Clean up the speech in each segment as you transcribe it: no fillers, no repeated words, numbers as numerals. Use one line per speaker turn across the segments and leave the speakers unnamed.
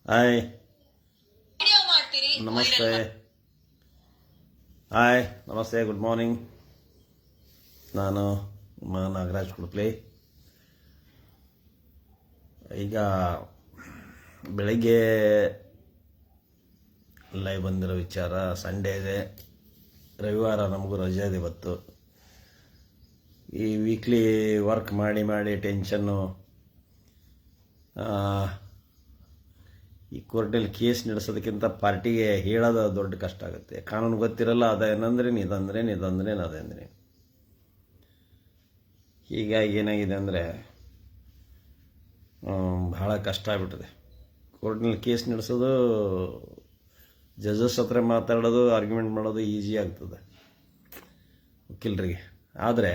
Hi ನಮಸ್ತೆ. Hi ನಮಸ್ತೆ, good morning. ನಾನು ನಾಗರಾಜ್ ಕುಡ್ಪ್ಲಿ. ಈಗ ಬೆಳಗ್ಗೆ ಲೈವ್ ಬಂದಿರೋ ವಿಚಾರ, ಸಂಡೇ ಇದೆ, ರವಿವಾರ, ನಮಗೂ ರಜೆ ಇದೆ ಇವತ್ತು. ಈ ವೀಕ್ಲಿ ವರ್ಕ್ ಮಾಡಿ ಮಾಡಿ ಟೆನ್ಷನ್ನು. ಈ ಕೋರ್ಟಲ್ಲಿ ಕೇಸ್ ನಡೆಸೋದಕ್ಕಿಂತ ಪಾರ್ಟಿಗೆ ಹೇಳೋದು ದೊಡ್ಡ ಕಷ್ಟ ಆಗುತ್ತೆ. ಕಾನೂನು ಗೊತ್ತಿರಲ್ಲ, ಅದೇನಂದ್ರೇನು ಇದಂದ್ರೇನು ಅದೇಂದ್ರೆ. ಹೀಗಾಗಿ ಏನಾಗಿದೆ ಅಂದರೆ ಬಹಳ ಕಷ್ಟ ಆಗ್ಬಿಟ್ಟಿದೆ. ಕೋರ್ಟ್ನಲ್ಲಿ ಕೇಸ್ ನಡೆಸೋದು, ಜಡ್ಜಸ್ ಹತ್ರ ಮಾತಾಡೋದು, ಆರ್ಗ್ಯುಮೆಂಟ್ ಮಾಡೋದು ಈಸಿ ಆಗ್ತದೆ ವಕೀಲರಿಗೆ. ಆದರೆ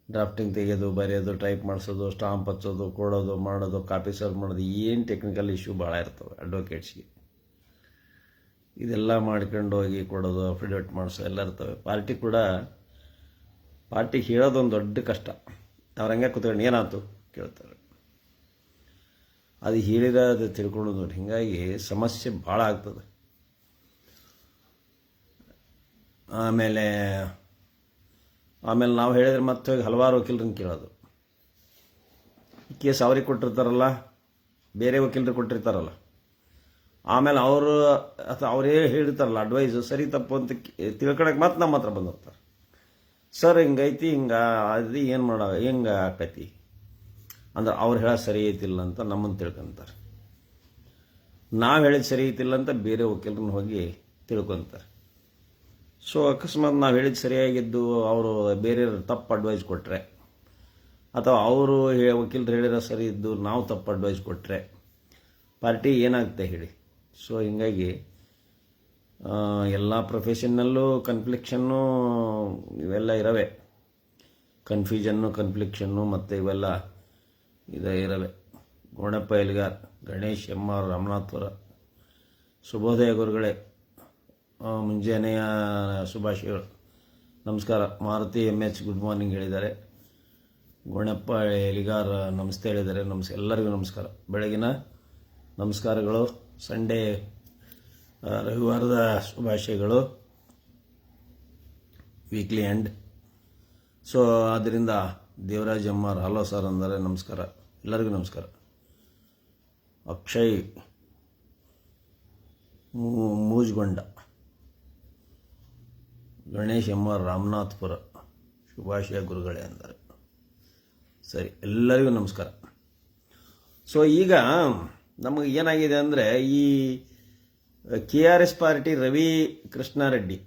ಡ್ರಾಫ್ಟಿಂಗ್ ತೆಗೆಯೋದು, ಬರೆಯೋದು, ಟೈಪ್ ಮಾಡಿಸೋದು, ಸ್ಟಾಂಪ್ ಹಚ್ಚೋದು, ಕೊಡೋದು, ಮಾಡೋದು, ಕಾಪಿ ಸರ್ವ್ ಮಾಡೋದು, ಏನು ಟೆಕ್ನಿಕಲ್ ಇಶ್ಯೂ ಭಾಳ ಇರ್ತವೆ ಅಡ್ವೊಕೇಟ್ಸ್ಗೆ. ಇದೆಲ್ಲ ಮಾಡ್ಕೊಂಡು ಹೋಗಿ ಕೊಡೋದು, ಅಫಿಡೇವಿಟ್ ಮಾಡಿಸೋ ಎಲ್ಲ ಇರ್ತವೆ. ಪಾರ್ಟಿಗೆ ಹೇಳೋದೊಂದು ದೊಡ್ಡ ಕಷ್ಟ. ಅವ್ರು ಹಂಗೆ ಕೂತ್ಕೊಂಡು ಏನಾಯ್ತು ಕೇಳ್ತಾರೆ. ಅದು ಹೇಳಿರೋದು ತಿಳ್ಕೊಳ್ಳೋದು ನೋಡಿ. ಹೀಗಾಗಿ ಸಮಸ್ಯೆ ಭಾಳ ಆಗ್ತದೆ. ಆಮೇಲೆ ನಾವು ಹೇಳಿದ್ರೆ ಮತ್ತೆ ಹಲವಾರು ವಕೀಲರನ್ನ ಕೇಳೋದು. ಈ ಕೇಸ್ ಅವ್ರಿಗೆ ಕೊಟ್ಟಿರ್ತಾರಲ್ಲ, ಬೇರೆ ವಕೀಲರು ಕೊಟ್ಟಿರ್ತಾರಲ್ಲ, ಆಮೇಲೆ ಅವರು ಅಥವಾ ಅವರೇ ಹೇಳಿರ್ತಾರಲ್ಲ ಅಡ್ವೈಸು, ಸರಿ ತಪ್ಪು ಅಂತ ತಿಳ್ಕೊಳಕ್ಕೆ ಮತ್ತೆ ನಮ್ಮ ಹತ್ರ ಬಂದಿರ್ತಾರೆ. ಸರ್ ಹಿಂಗೈತಿ, ಅದು ಏನು ಮಾಡೋ, ಹೆಂಗೆ ಆಕೈತಿ ಅಂದ್ರೆ ಅವ್ರು ಹೇಳೋದು ಸರಿ ಐತಿಲ್ಲ ಅಂತ ನಮ್ಮನ್ನು ತಿಳ್ಕೊತಾರೆ. ನಾವು ಹೇಳಿದ ಸರಿ ಐತಿಲ್ಲ ಅಂತ ಬೇರೆ ವಕೀಲರನ್ನ ಹೋಗಿ ತಿಳ್ಕೊತಾರೆ. ಸೊ ಅಕಸ್ಮಾತ್ ನಾವು ಹೇಳಿದ್ದು ಸರಿಯಾಗಿದ್ದು ಅವರು ಬೇರೆ ತಪ್ಪು ಅಡ್ವೈಸ್ ಕೊಟ್ಟರೆ, ಅಥವಾ ಅವರು ವಕೀಲರು ಹೇಳಿರೋ ಸರಿ ಇದ್ದು ನಾವು ತಪ್ಪು ಅಡ್ವೈಸ್ ಕೊಟ್ಟರೆ ಪಾರ್ಟಿ ಏನಾಗುತ್ತೆ ಹೇಳಿ. ಸೊ ಹೀಗಾಗಿ ಎಲ್ಲ ಪ್ರೊಫೆಷನ್ನಲ್ಲೂ ಕನ್ಫ್ಲಿಕ್ಷನ್ನು ಇವೆಲ್ಲ ಇರವೆ. ಕನ್ಫ್ಯೂಷನ್ನು ಮತ್ತು ಇವೆಲ್ಲ ಇರವೆ. ಗೋಣಪ್ಪ ಎಲ್ಗಾರ್, ಗಣೇಶ್ ಎಂ.ಆರ್. ರಾಮನಾಥ್ಪುರ, ಶುಭೋದಯ ಗುರುಗಳೇ, ಮುಂಜಾನೆಯ ಶುಭಾಶಯಗಳು, ನಮಸ್ಕಾರ. ಮಾರುತಿ ಎಮ್.ಎಚ್. ಗುಡ್ ಮಾರ್ನಿಂಗ್ ಹೇಳಿದ್ದಾರೆ. ಗೋಣಪ್ಪ ಎಲಿಗಾರ್ ನಮಸ್ತೆ ಹೇಳಿದ್ದಾರೆ. ಎಲ್ಲರಿಗೂ ನಮಸ್ಕಾರ, ಬೆಳಗಿನ ನಮಸ್ಕಾರಗಳು. ಸಂಡೇ, ರವಿವಾರದ ಶುಭಾಶಯಗಳು, ವೀಕ್ಲಿ ಎಂಡ್. ಸೊ ಆದ್ದರಿಂದ ದೇವರಾಜ್ ಎಂ.ಆರ್. ಹಲೋ ಸರ್ ಅಂದರೆ ನಮಸ್ಕಾರ, ಎಲ್ಲರಿಗೂ ನಮಸ್ಕಾರ. ಅಕ್ಷಯ್ ಮೂಜ್ಗೊಂಡ, ಗಣೇಶ್ ಎಂ.ಆರ್. ರಾಮನಾಥ್ಪುರ, ಶುಭಾಶಯ ಗುರುಗಳೇ ಅಂತಾರೆ. ಸರಿ, ಎಲ್ಲರಿಗೂ ನಮಸ್ಕಾರ. ಸೊ ಈಗ ನಮಗೆ ಏನಾಗಿದೆ ಅಂದರೆ, ಈ KRS ಪಾರ್ಟಿ ರವಿ ಕೃಷ್ಣಾರೆಡ್ಡಿ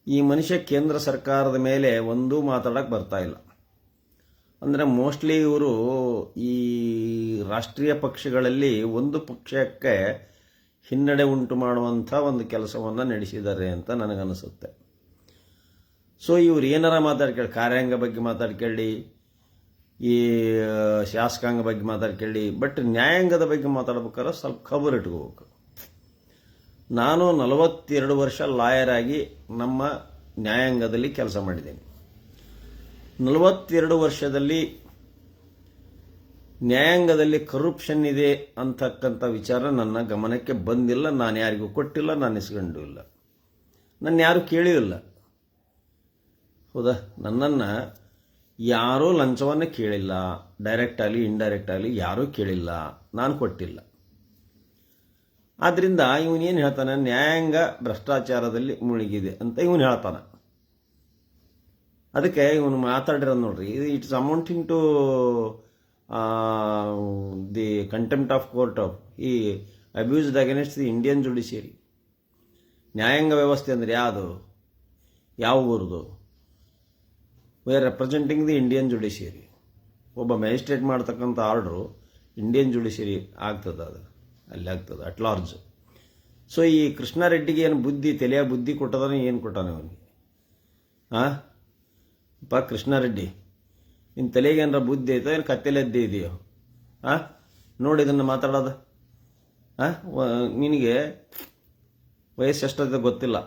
ಈ ಮನುಷ್ಯ ಕೇಂದ್ರ ಸರ್ಕಾರದ ಮೇಲೆ ಒಂದೂ ಮಾತಾಡೋಕ್ಕೆ ಬರ್ತಾ ಇಲ್ಲ. ಅಂದರೆ ಮೋಸ್ಟ್ಲಿ ಇವರು ಈ ರಾಷ್ಟ್ರೀಯ ಪಕ್ಷಗಳಲ್ಲಿ ಒಂದು ಪಕ್ಷಕ್ಕೆ ಹಿನ್ನಡೆ ಉಂಟು ಮಾಡುವಂಥ ಒಂದು ಕೆಲಸವನ್ನು ನಡೆಸಿದ್ದಾರೆ ಅಂತ ನನಗನ್ನಿಸುತ್ತೆ. ಸೊ ಇವ್ರು ಏನಾರ ಮಾತಾಡ್ಕೊಳ್ಳಿ, ಕಾರ್ಯಾಂಗ ಬಗ್ಗೆ ಮಾತಾಡ್ಕೊಳ್ಳಿ, ಈ ಶಾಸಕಾಂಗ ಬಗ್ಗೆ ಮಾತಾಡ್ಕೊಳ್ಳಿ, ಬಟ್ ನ್ಯಾಯಾಂಗದ ಬಗ್ಗೆ ಮಾತಾಡ್ಬೇಕಾದ್ರೆ ಸ್ವಲ್ಪ ಖಬರ್ ಇಟ್ಕೋಬೇಕು. ನಾನು 42 ವರ್ಷ ಲಾಯರ್ ಆಗಿ ನಮ್ಮ ನ್ಯಾಯಾಂಗದಲ್ಲಿ ಕೆಲಸ ಮಾಡಿದ್ದೇನೆ. 42 ವರ್ಷದಲ್ಲಿ ನ್ಯಾಯಾಂಗದಲ್ಲಿ ಕರಪ್ಷನ್ ಇದೆ ಅಂತಕ್ಕಂಥ ವಿಚಾರ ನನ್ನ ಗಮನಕ್ಕೆ ಬಂದಿಲ್ಲ. ನಾನು ಯಾರಿಗೂ ಕೊಟ್ಟಿಲ್ಲ, ನಾನು ಇಸ್ಕೊಂಡು ಇಲ್ಲ, ನನ್ನ ಯಾರೂ ಕೇಳಿಲ್ಲ. ಹೌದಾ? ನನ್ನನ್ನು ಯಾರೂ ಲಂಚವನ್ನು ಕೇಳಿಲ್ಲ, ಡೈರೆಕ್ಟ್ ಆಗಲಿ ಇಂಡೈರೆಕ್ಟ್ ಆಗಲಿ ಯಾರೂ ಕೇಳಿಲ್ಲ, ನಾನು ಕೊಟ್ಟಿಲ್ಲ. ಆದ್ದರಿಂದ ಇವನೇನು ಹೇಳ್ತಾನೆ, ನ್ಯಾಯಾಂಗ ಭ್ರಷ್ಟಾಚಾರದಲ್ಲಿ ಮುಳುಗಿದೆ ಅಂತ ಇವನು ಹೇಳ್ತಾನೆ. ಅದಕ್ಕೆ ಇವನು ಮಾತಾಡಿರೋದು ನೋಡ್ರಿ, it's amounting to the contempt of court of ಈ abused against the Indian judiciary. ನ್ಯಾಯಾಂಗ ವ್ಯವಸ್ಥೆ ಅಂದರೆ ಯಾವುದು, ಯಾವ ಊರದು? We are representing the Indian judiciary. ಒಬ್ಬ ಮ್ಯಾಜಿಸ್ಟ್ರೇಟ್ ಮಾಡ್ತಕ್ಕಂಥ ಆರ್ಡ್ರು ಇಂಡಿಯನ್ ಜುಡಿಷಿಯರಿ ಆಗ್ತದೆ, ಅದು ಅಲ್ಲಿ ಆಗ್ತದೆ ಅಟ್ ಲಾರ್ಜ್. ಸೊ ಈ ಕೃಷ್ಣಾರೆಡ್ಡಿಗೆ ಏನು ಬುದ್ಧಿ, ತಲೆಯ ಬುದ್ಧಿ ಕೊಟ್ಟದಾನೆ, ಏನು ಕೊಟ್ಟಾನೆ ಅವನಿಗೆ? ಕೃಷ್ಣಾರೆಡ್ಡಿ, ನಿನ್ನ ತಲೆಗೆ ಏನಾರ ಬುದ್ಧಿ ಐತೋ, ಏನು ಕತ್ತೆಲೆದ್ದೇ ಇದೆಯೋ? ನೋಡಿ ಇದನ್ನು ಮಾತಾಡೋದು. ನಿನಗೆ ವಯಸ್ಸು ಎಷ್ಟೈತೆ ಗೊತ್ತಿಲ್ಲ.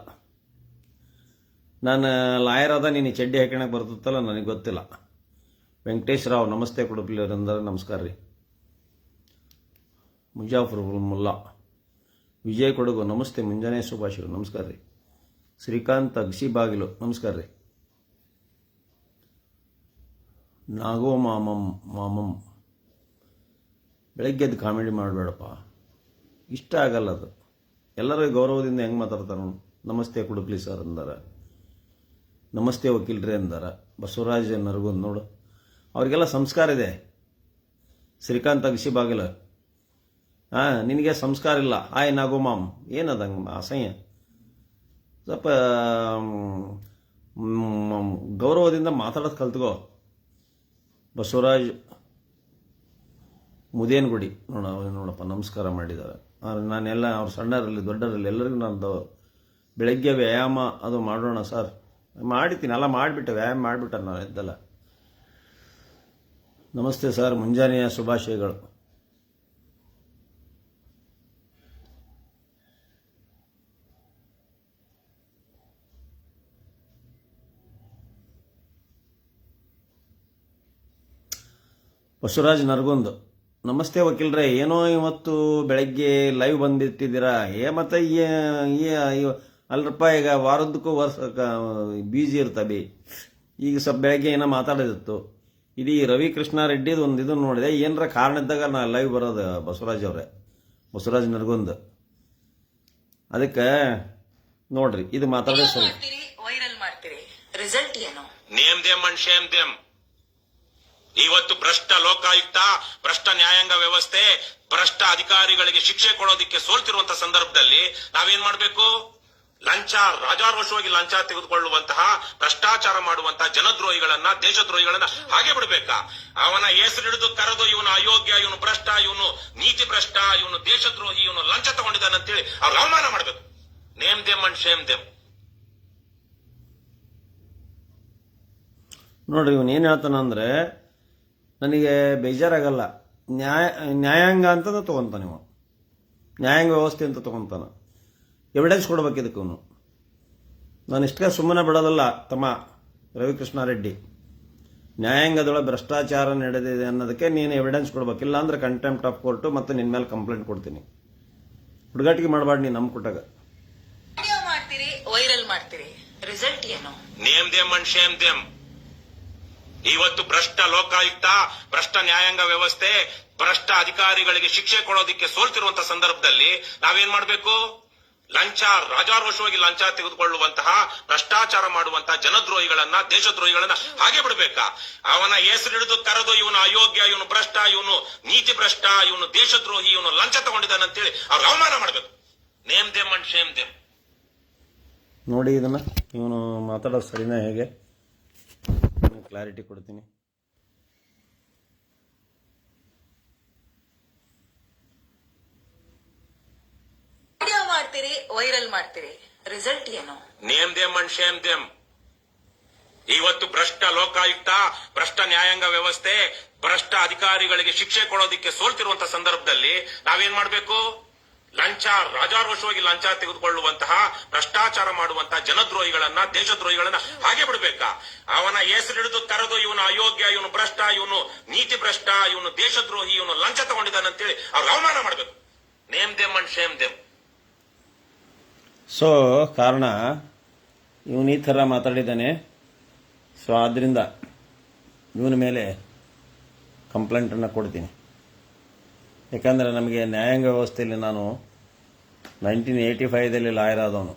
ನಾನು ಲಾಯರ್ ಆದ ನೀನು ಚಡ್ಡಿ ಹಾಕೋಣಕ್ಕೆ ಬರ್ತತ್ತಲ್ಲ, ನನಗೆ ಗೊತ್ತಿಲ್ಲ. ವೆಂಕಟೇಶ್ ರಾವ್ ನಮಸ್ತೆ ಕೊಡಪ್ಲಿ ಅಂದರೆ ನಮಸ್ಕಾರ ರೀ. ಮುಜಾಫರ್ ಮುಲ್ಲಾ, ವಿಜಯ್ ಕೊಡಗು ನಮಸ್ತೆ, ಮುಂಜಾನೆ ಶುಭಾಶಯಗಳು ನಮಸ್ಕಾರ ರೀ. ಶ್ರೀಕಾಂತ್ ಅಗಸಿ ಬಾಗಿಲು ನಮಸ್ಕಾರ ರೀ. ನಾಗೋ ಮಾಮಂ ಬೆಳಗ್ಗೆ ಎದ್ದು ಕಾಮಿಡಿ ಮಾಡಬೇಡಪ್ಪ, ಇಷ್ಟ ಆಗಲ್ಲ ಅದು. ಎಲ್ಲರೂ ಗೌರವದಿಂದ ಹೆಂಗೆ ಮಾತಾಡ್ತಾರೆ. ನಮಸ್ತೆ ಕುಡುಪ್ಲಿ ಸರ್ ಅಂದಾರ, ನಮಸ್ತೆ ವಕೀಲ್ರೇ ಅಂದಾರ. ಬಸವರಾಜ್ ನರಗುಂದ್ ನೋಡು, ಅವ್ರಿಗೆಲ್ಲ ಸಂಸ್ಕಾರ ಇದೆ. ಶ್ರೀಕಾಂತ್ ಅಗಸಿ ಬಾಗಿಲು, ನಿನಗೆ ಸಂಸ್ಕಾರ ಇಲ್ಲ. ಆಯ್ ನಾಗೋ ಮಾಮ್ ಏನದಂಗೆ ಅಸಹ್ಯ. ಸ್ವಲ್ಪ ಗೌರವದಿಂದ ಮಾತಾಡೋದು ಕಲ್ತ್ಕೋ. ಬಸವರಾಜ್ ಮುದೇನಗುಡಿ ನೋಡಪ್ಪ ನಮಸ್ಕಾರ ಮಾಡಿದ್ದಾರೆ. ನಾನೆಲ್ಲ ಅವ್ರು ಸಣ್ಣರಲ್ಲಿ ದೊಡ್ಡರಲ್ಲಿ ಎಲ್ಲರಿಗೂ ನಾನು ಬೆಳಗ್ಗೆ ವ್ಯಾಯಾಮ ಅದು ಮಾಡೋಣ ಸರ್ ಮಾಡಿದ್ದೀನಿ, ಎಲ್ಲ ಮಾಡಿಬಿಟ್ಟೆ, ವ್ಯಾಯಾಮ ಮಾಡಿಬಿಟ್ಟೆ ನಾನು ಎದ್ದಲ್ಲ. ನಮಸ್ತೆ ಸರ್, ಮುಂಜಾನೆಯ ಶುಭಾಶಯಗಳು. ಬಸವರಾಜ್ ನರಗುಂದ್, ನಮಸ್ತೆ ವಕೀಲ್ರೆ, ಏನೋ ಇವತ್ತು ಬೆಳಗ್ಗೆ ಲೈವ್ ಬಂದ್ಬಿಟ್ಟಿದ್ದೀರಾ. ಮತ್ತೆ ಅಲ್ರಪ್ಪ, ಈಗ ವಾರದಕ್ಕೂ ವರ್ಷ ಬ್ಯುಸಿ ಇರ್ತವೆ. ಈಗ ಸ್ವಲ್ಪ ಬೆಳಗ್ಗೆ ಏನೋ ಮಾತಾಡೋದಿತ್ತು. ಇಡೀ ರವಿ ಕೃಷ್ಣಾರೆಡ್ಡಿದು ಒಂದು ಇದನ್ನು ನೋಡಿದೆ, ಏನರ ಕಾರಣ ಇದ್ದಾಗ ನಾ ಲೈವ್ ಬರೋದು ಬಸವರಾಜ್ ಅವರೇ, ಬಸವರಾಜ್ ನರಗುಂದ್. ಅದಕ್ಕೆ ನೋಡ್ರಿ, ಇದು ಮಾತಾಡೋದು ಸರಿ.
ವೈರಲ್ ಮಾಡ್ತೀರಿ, ರಿಸಲ್ಟ್ ಏನು?
Name them and shame them. ಇವತ್ತು ಭ್ರಷ್ಟ ಲೋಕಾಯುಕ್ತ, ಭ್ರಷ್ಟ ನ್ಯಾಯಾಂಗ ವ್ಯವಸ್ಥೆ, ಭ್ರಷ್ಟ ಅಧಿಕಾರಿಗಳಿಗೆ ಶಿಕ್ಷೆ ಕೊಡೋದಿಕ್ಕೆ ಸೋಲ್ತಿರುವಂತಹ ಸಂದರ್ಭದಲ್ಲಿ ನಾವೇನ್ ಮಾಡ್ಬೇಕು? ಲಂಚ, ರಾಜಾರೋಷವಾಗಿ ಲಂಚ ತೆಗೆದುಕೊಳ್ಳುವಂತಹ, ಭ್ರಷ್ಟಾಚಾರ ಮಾಡುವಂತಹ ಜನದ್ರೋಹಿಗಳನ್ನ, ದೇಶದ್ರೋಹಿಗಳನ್ನ ಹಾಗೆ ಬಿಡ್ಬೇಕಾ? ಅವನ ಹೆಸರು ಹಿಡಿದು ಕರೆದು ಇವನು ಅಯೋಗ್ಯ, ಇವನು ಭ್ರಷ್ಟ, ಇವನು ನೀತಿ ಭ್ರಷ್ಟ, ಇವನು ದೇಶದ್ರೋಹಿ, ಇವನು ಲಂಚ ತಗೊಂಡಿದ್ದಾನೆ ಅಂತೇಳಿ ಅವ್ರು ಅವಮಾನ ಮಾಡ್ಬೇಕು. Name them and shame them.
ನೋಡ್ರಿ, ಇವನು ಏನು ಹೇಳ್ತಾನಂದ್ರೆ ನನಗೆ ಬೇಜಾರಾಗಲ್ಲ. ನ್ಯಾಯಾಂಗ ಅಂತ ತೊಗೊತಾನೆ ಇವ, ನ್ಯಾಯಾಂಗ ವ್ಯವಸ್ಥೆ ಅಂತ ತೊಗೊತಾನೆ. ಎವಿಡೆನ್ಸ್ ಕೊಡ್ಬೇಕು ಇದಕ್ಕೆ ಅವನು. ನಾನು ಇಷ್ಟಕ್ಕೆ ಸುಮ್ಮನೆ ಬಿಡೋದಲ್ಲ ತಮ್ಮ ರವಿಕೃಷ್ಣಾರೆಡ್ಡಿ. ನ್ಯಾಯಾಂಗದೊಳಗೆ ಭ್ರಷ್ಟಾಚಾರ ನಡೆದಿದೆ ಅನ್ನೋದಕ್ಕೆ ನೀನು ಎವಿಡೆನ್ಸ್ ಕೊಡ್ಬೇಕಿಲ್ಲ ಅಂದ್ರೆ ಕಂಟೆಂಪ್ಟ್ ಆಫ್ ಕೋರ್ಟು ಮತ್ತು ನಿನ್ನ ಮೇಲೆ ಕಂಪ್ಲೇಂಟ್ ಕೊಡ್ತೀನಿ. ಹುಡುಗಾಟಿಗೆ ಮಾಡಬಾರ್ದು ನೀನು ನಮ್ಮ ಕೊಟ್ಟಾಗ.
ವಿಡಿಯೋ ಮಾಡ್ತೀರಿ, ವೈರಲ್ ಮಾಡ್ತೀರಿ, ರಿಸಲ್ಟ್ ಏನು?
Name them and shame them. ಇವತ್ತು ಭ್ರಷ್ಟ ಲೋಕಾಯುಕ್ತ, ಭ್ರಷ್ಟ ನ್ಯಾಯಾಂಗ ವ್ಯವಸ್ಥೆ, ಭ್ರಷ್ಟ ಅಧಿಕಾರಿಗಳಿಗೆ ಶಿಕ್ಷೆ ಕೊಡೋದಿಕ್ಕೆ ಸೋಲ್ತಿರುವಂತಹ ಸಂದರ್ಭದಲ್ಲಿ ನಾವೇನ್ ಮಾಡ್ಬೇಕು? ಲಂಚ, ರಾಜಾರೋಷವಾಗಿ ಲಂಚ ತೆಗೆದುಕೊಳ್ಳುವಂತಹ, ಭ್ರಷ್ಟಾಚಾರ ಮಾಡುವಂತಹ ಜನದ್ರೋಹಿಗಳನ್ನ, ದೇಶದ್ರೋಹಿಗಳನ್ನ ಹಾಗೆ ಬಿಡ್ಬೇಕಾ? ಅವನ ಹೆಸರು ಹಿಡಿದು ಕರೆದು ಇವನು ಅಯೋಗ್ಯ, ಇವನು ಭ್ರಷ್ಟ, ಇವನು ನೀತಿ ಭ್ರಷ್ಟ, ಇವನು ದೇಶದ್ರೋಹಿ, ಇವನು ಲಂಚ ತಗೊಂಡಿದ್ದಾನೆ ಅಂತೇಳಿ ಅವ್ರು ಅವಮಾನ ಮಾಡ್ಬೇಕು. Name them and shame them.
ನೋಡಿ, ಇದನ್ನ ಇವನು ಮಾತಾಡೋದು ಸರಿನಾ? ಹೇಗೆ ಕ್ಲಾರಿಟಿ ಕೊಡ್ತೀನಿ.
ವಿಡಿಯೋ ಮಾಡ್ತೀರಿ, ವೈರಲ್ ಮಾಡ್ತೀರಿ, ರಿಸಲ್ಟ್ ಏನು?
Name them and shame them. ಇವತ್ತು ಭ್ರಷ್ಟ ಲೋಕಾಯುಕ್ತ, ಭ್ರಷ್ಟ ನ್ಯಾಯಾಂಗ ವ್ಯವಸ್ಥೆ, ಭ್ರಷ್ಟ ಅಧಿಕಾರಿಗಳಿಗೆ ಶಿಕ್ಷೆ ಕೊಡೋದಿಕ್ಕೆ ಸೋಲ್ತಿರುವಂತಹ ಸಂದರ್ಭದಲ್ಲಿ ನಾವೇನ್ ಮಾಡ್ಬೇಕು? ಲಂಚ, ರಾಜಾರೋಷವಾಗಿ ಲಂಚ ತೆಗೆದುಕೊಳ್ಳುವಂತಹ, ಭ್ರಷ್ಟಾಚಾರ ಮಾಡುವಂತಹ ಜನದ್ರೋಹಿಗಳನ್ನ, ದೇಶದ್ರೋಹಿಗಳನ್ನ ಹಾಗೆ ಬಿಡ್ಬೇಕಾ? ಅವನ ಹೆಸರು ಹಿಡಿದು ಕರೆದು ಇವನು ಅಯೋಗ್ಯ, ಇವನು ಭ್ರಷ್ಟ, ಇವನು ನೀತಿ ಭ್ರಷ್ಟ, ಇವನು ದೇಶದ್ರೋಹಿ, ಇವನು ಲಂಚ ತಗೊಂಡಿದ್ದಾನೆ ಅಂತೇಳಿ ಅವ್ರು ಅವಮಾನ ಮಾಡ್ಬೇಕು. Name them and shame them.
So ಕಾರಣ ಇವನು ಈ ಥರ ಮಾತಾಡಿದ್ದಾನೆ. ಸೊ ಆದ್ದರಿಂದ ಇವನ ಮೇಲೆ ಕಂಪ್ಲೇಂಟನ್ನು ಕೊಡ್ತೀನಿ. ಯಾಕಂದರೆ ನಮಗೆ ನ್ಯಾಯಾಂಗ ವ್ಯವಸ್ಥೆಯಲ್ಲಿ ನಾನು 1985ದಲ್ಲಿ ಲಾಯರ್ ಆದವನು.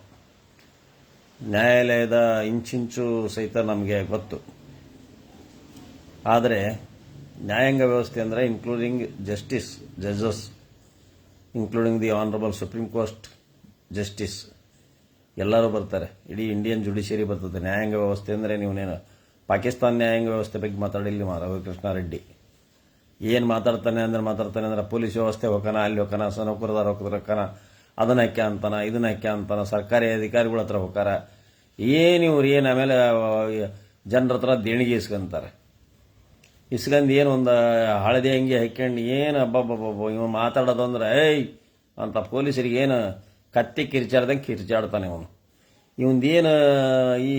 ನ್ಯಾಯಾಲಯದ ಇಂಚಿಂಚು ಸಹಿತ ನಮಗೆ ಗೊತ್ತು. ಆದರೆ ನ್ಯಾಯಾಂಗ ವ್ಯವಸ್ಥೆ ಅಂದರೆ including justice, judges, including the honourable supreme court justice, ಎಲ್ಲರೂ ಬರ್ತಾರೆ. ಇಡೀ ಇಂಡಿಯನ್ ಜುಡಿಷಿಯರಿ ಬರ್ತದೆ. ನ್ಯಾಯಾಂಗ ವ್ಯವಸ್ಥೆ ಅಂದರೆ ನೀವನೇನು ಪಾಕಿಸ್ತಾನ ನ್ಯಾಯಾಂಗ ವ್ಯವಸ್ಥೆ ಬಗ್ಗೆ ಮಾತಾಡಿಲ್ಲ ರವಿಕೃಷ್ಣಾರೆಡ್ಡಿ. ಏನು ಮಾತಾಡ್ತಾನೆ ಅಂದ್ರೆ ಪೊಲೀಸ್ ವ್ಯವಸ್ಥೆ ಹೋಗೋಣ, ಅಲ್ಲಿ ಹೋಗೋಣ, ನೌಕರದಾರ ಹೋಗೋಣ, ಅದನ್ನ ಹಾಕ್ಯ ಅಂತಾನ, ಇದನ್ನ ಹಾಕ್ಯ ಅಂತಾನ, ಸರ್ಕಾರಿ ಅಧಿಕಾರಿಗಳ ಹತ್ರ ಹೋಗಾರ. ಇವ್ರು ಏನು ಆಮೇಲೆ ಜನರ ಹತ್ರ ದೇಣಿಗೆ ಇಸ್ಕೊಂತಾರೆ. ಇಸ್ಕೊಂಡು ಏನು ಒಂದು ಹಳದಿ ಅಂಗಿ ಹಾಕ್ಯಂಡು ಏನು ಹಬ್ಬ ಇವ ಮಾತಾಡೋದು ಅಂದ್ರೆ ಏಯ್ ಅಂತ ಪೊಲೀಸರಿಗೆ ಏನು ಕತ್ತಿ ಕಿರ್ಚಾಡ್ದಂಗೆ ಕಿರ್ಚಾಡ್ತಾನೆ ಇವನು. ಇವಂದೇನು ಈ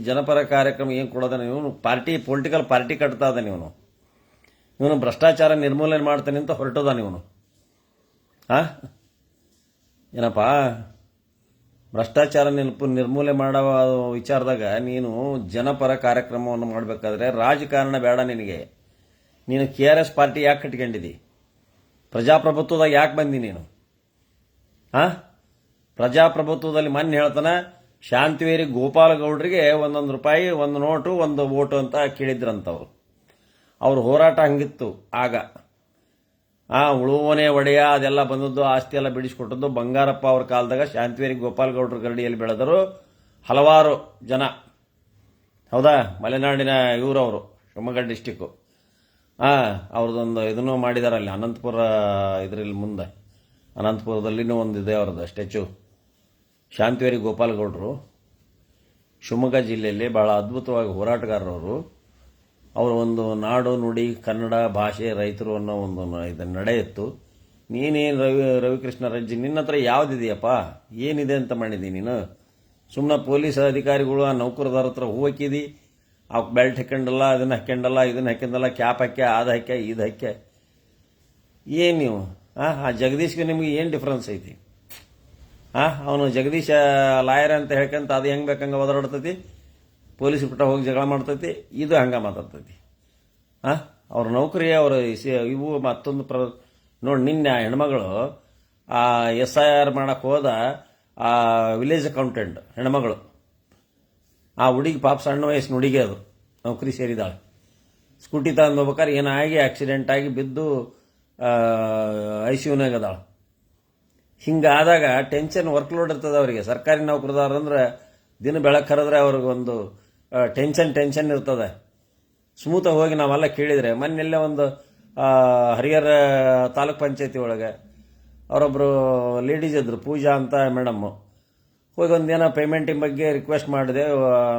ಜನಪರ ಕಾರ್ಯಕ್ರಮ ಏನು ಕೊಡೋದಾನೆ ಇವನು, ಪೊಲಿಟಿಕಲ್ ಪಾರ್ಟಿ ಕಟ್ತಾ ಇದ್ದಾನೆ ಇವನು ಭ್ರಷ್ಟಾಚಾರ ನಿರ್ಮೂಲನೆ ಮಾಡ್ತಾನೆ ಅಂತ ಹೊರಟೋದಾನೆ ಇವನು. ಏನಪ್ಪ ಭ್ರಷ್ಟಾಚಾರ ನಿರ್ಮೂಲನೆ ಮಾಡೋ ವಿಚಾರದಾಗ ನೀನು ಜನಪರ ಕಾರ್ಯಕ್ರಮವನ್ನು ಮಾಡಬೇಕಾದ್ರೆ ರಾಜಕಾರಣ ಬೇಡ ನಿನಗೆ. ನೀನು KRS ಪಾರ್ಟಿ ಯಾಕೆ ಕಟ್ಕೊಂಡಿದ್ದಿ? ಪ್ರಜಾಪ್ರಭುತ್ವದಾಗ ಯಾಕೆ ಬಂದಿ ನೀನು? ಪ್ರಜಾಪ್ರಭುತ್ವದಲ್ಲಿ ಮೊನ್ನೆ ಹೇಳ್ತಾನೆ ಶಾಂತಿವೇರಿ ಗೋಪಾಲಗೌಡರಿಗೆ ₹1 ಒಂದು ನೋಟು ಒಂದು ವೋಟು ಅಂತ ಕೇಳಿದ್ರಂತವ್ರು. ಅವ್ರ ಹೋರಾಟ ಹಂಗಿತ್ತು ಆಗ. ಉಳುವನೆ ಒಡೆಯ ಅದೆಲ್ಲ ಬಂದದ್ದು, ಆಸ್ತಿ ಎಲ್ಲ ಬಿಡಿಸ್ಕೊಟ್ಟದ್ದು ಬಂಗಾರಪ್ಪ ಅವ್ರ ಕಾಲದಾಗ. ಶಾಂತಿವೇರಿ ಗೋಪಾಲಗೌಡರ ಗರಡಿಯಲ್ಲಿ ಬೆಳೆದರು ಹಲವಾರು ಜನ. ಹೌದಾ? ಮಲೆನಾಡಿನ ಇವರವರು, ಶಿವಮೊಗ್ಗ ಡಿಸ್ಟಿಕ್ಕು. ಅವ್ರದ್ದೊಂದು ಇದನ್ನು ಮಾಡಿದಾರಲ್ಲಿ ಅನಂತಪುರ ಇದರಲ್ಲಿ ಮುಂದೆ ಅನಂತಪುರದಲ್ಲಿನೂ ಒಂದಿದೆ ಅವ್ರದ್ದು ಸ್ಟ್ಯಾಚ್ಯೂ. ಶಾಂತಿವೇರಿ ಗೋಪಾಲಗೌಡರು ಶಿವಮೊಗ್ಗ ಜಿಲ್ಲೆಯಲ್ಲಿ ಬಹಳ ಅದ್ಭುತವಾಗಿ ಹೋರಾಟಗಾರರವರು. ಅವರು ಒಂದು ನಾಡು ನುಡಿ ಕನ್ನಡ ಭಾಷೆ ರೈತರು ಅನ್ನೋ ಒಂದು ಇದನ್ನು ನಡೆಯಿತ್ತು. ನೀನೇನು ರವಿಕೃಷ್ಣ ರಜ್ಜಿ, ನಿನ್ನ ಹತ್ರ ಯಾವುದಿದೆಯಪ್ಪ? ಏನಿದೆ ಅಂತ ಮಾಡಿದಿ ನೀನು? ಸುಮ್ಮನೆ ಪೊಲೀಸ್ ಅಧಿಕಾರಿಗಳು ಆ ನೌಕರದಾರ ಹತ್ರ ಹೂ ಹಾಕಿದಿ, ಆ ಬೆಲ್ಟ್ ಹಾಕೊಂಡಲ್ಲ, ಅದನ್ನ ಹಾಕೊಂಡಲ್ಲ, ಇದನ್ನ ಹಾಕೊಂಡಲ್ಲ, ಕ್ಯಾಪ್ ಹಾಕ್ಯ, ಅದು ಹಾಕ್ಯ, ಇದು ಹಾಕ್ಯ. ಏನು ನೀವು ಆ ಜಗದೀಶ್ಗೆ ನಿಮ್ಗೆ ಏನು ಡಿಫ್ರೆನ್ಸ್ ಐತಿ? ಅವನು ಜಗದೀಶ ಲಾಯರ್ ಅಂತ ಹೇಳ್ಕಂತ ಅದು ಹೆಂಗೆ ಬೇಕಂಗೆ ಒದರಾಡ್ತೈತಿ, ಪೊಲೀಸ್ ಬಿಟ್ಟ ಹೋಗಿ ಜಗಳ ಮಾಡ್ತೈತಿ, ಇದು ಹಂಗೆ ಮಾತಾಡ್ತೈತಿ. ಅವ್ರ ನೌಕರಿ ಅವ್ರ ಇವು ಮತ್ತೊಂದು ನೋಡಿ. ನಿನ್ನೆ ಹೆಣ್ಮಗಳು SIR ಮಾಡಕ್ಕೆ ಹೋದ ಆ ವಿಲೇಜ್ ಅಕೌಂಟೆಂಟ್ ಹೆಣ್ಮಗಳು, ಆ ಹುಡುಗಿ ಪಾಪ ಸಣ್ಣ ವಯಸ್ಸಿನ ಹುಡುಗಿ, ಅದು ನೌಕರಿ ಸೇರಿದಾಳೆ. ಸ್ಕೂಟಿ ತಗೊಂಡು ಹೋಗ್ಬೇಕಾದ್ರೆ ಏನಾಗಿ ಆಕ್ಸಿಡೆಂಟ್ ಆಗಿ ಬಿದ್ದು ICUನಾಗ ಅದಾಳ. ಹಿಂಗಾದಾಗ ಟೆನ್ಷನ್ ವರ್ಕ್ಲೋಡ್ ಇರ್ತದೆ ಅವರಿಗೆ. ಸರ್ಕಾರಿ ನೌಕರದಾರ ಅಂದ್ರೆ ದಿನ ಬೆಳಕು ಹರಿದ್ರೆ ಅವ್ರಿಗೊಂದು ಟೆನ್ಷನ್ ಇರ್ತದೆ. ಸ್ಮೂತಾಗಿ ಹೋಗಿ ನಾವೆಲ್ಲ ಕೇಳಿದರೆ, ಮೊನ್ನೆಲ್ಲೇ ಒಂದು ಹರಿಹರ ತಾಲೂಕ್ ಪಂಚಾಯತಿ ಒಳಗೆ ಅವರೊಬ್ಬರು ಲೇಡೀಸ್ ಇದ್ರು, ಪೂಜಾ ಅಂತ ಮೇಡಮ್ಮು. ಹೋಗಿ ಒಂದೇನೋ ಪೇಮೆಂಟಿನ ಬಗ್ಗೆ ರಿಕ್ವೆಸ್ಟ್ ಮಾಡಿದೆ.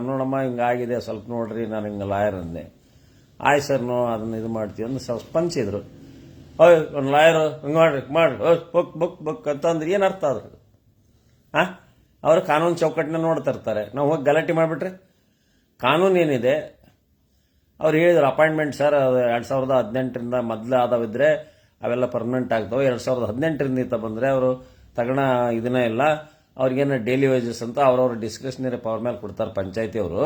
ನೋಡಮ್ಮ ಹಿಂಗಾಗಿದೆ ಸ್ವಲ್ಪ ನೋಡ್ರಿ, ನಾನು ಹಿಂಗೆ ಲಾಯರ್ ಅಂದೆ. ಆಯ್ತು ಸರ್, ಅದನ್ನು ಇದು ಮಾಡ್ತೀವಿ ಅಂದು ಸ್ಪಂದಿಸಿದ್ರು. ಒಂದು ಲಾಯರು ಹಂಗೆ ಮಾಡ್ರಿ ಬಕ್ ಅಂತಂದ್ರೆ ಏನು ಅರ್ಥ ಆದ್ರೆ? ಅವರು ಕಾನೂನು ಚೌಕಟ್ಟಿನ ನೋಡ್ತಾ ಇರ್ತಾರೆ. ನಾವು ಹೋಗಿ ಗಲಾಟೆ ಮಾಡಿಬಿಟ್ರೆ ಕಾನೂನು ಏನಿದೆ? ಅವ್ರು ಹೇಳಿದ್ರು ಅಪಾಯಿಂಟ್ಮೆಂಟ್ ಸರ್, ಅದು 2018ರಿಂದ ಮೊದಲು ಆದವಿದ್ರೆ ಅವೆಲ್ಲ ಪರ್ಮನೆಂಟ್ ಆಗ್ತಾವೆ. 2018ರಿಂದ ಇತ್ತ ಬಂದರೆ ಅವರು ತಗೋಣ ಇದನ್ನ ಇಲ್ಲ. ಅವ್ರಿಗೇನು ಡೈಲಿ ವೇಜಸ್ ಅಂತ ಅವ್ರವ್ರ ಡಿಸ್ಕ್ರಿಷನರಿ ಪವರ್ ಮೇಲೆ ಕೊಡ್ತಾರೆ ಪಂಚಾಯತಿಯವರು.